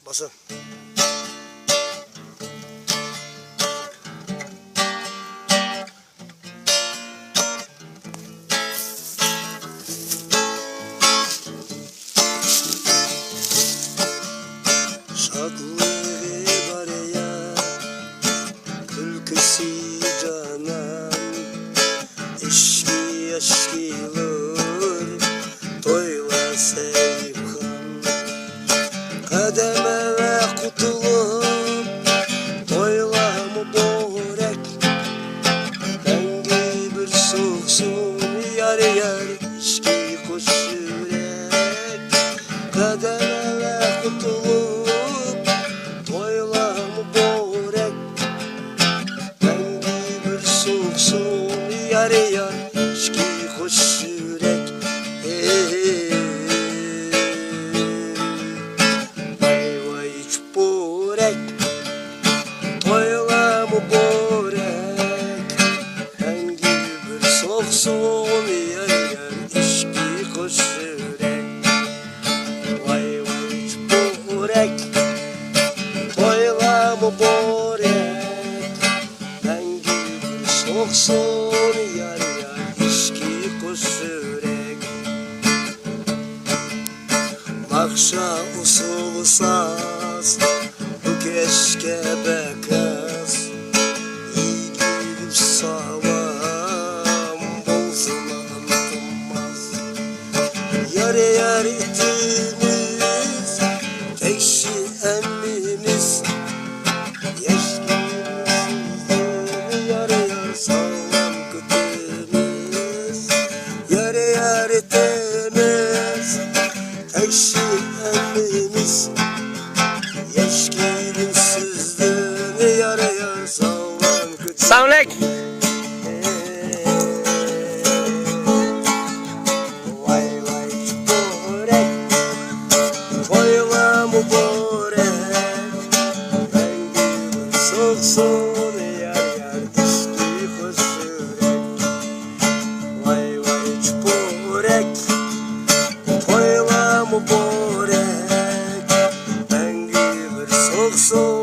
Basın. Şadlığı var ya, külküsü canan, eşki aşkılır, toyla sevkan. Kademe ve kutulup, toyla mübarek, rengi bir soğuksun, yar yar, eşki kuş yürek. Kademe ve kutulup, toyla mübarek, rengi bir soğuksun, yar yar, eşki kuş yürek. Vay vay çuburek, toyla mübarek, rengi bir soğuksun, yar yar, eşki kuş yürek. Vay vay çuburek, toyla mübarek, rengi bir soğuksun, yar yar, eşki kuş yürek. Nakşa usul saz, bu keşke be kız, iyi gidip sağlam bolsun anlatılmaz. Yar yar itimiz, tekşi emmimiz, yeşkimiz, yar yar sağlam kıtımız. Yar yar itimiz, tekşi emmimiz, yeşkimiz, yar yar sağlam kıtımız. Soundlek. Vay vay çuburek, toyla mübarek, rengi bir soğuksun, yar yar, eşki kuş yürek. Vay vay çuburek, toyla mübarek, rengi bir soğuksun,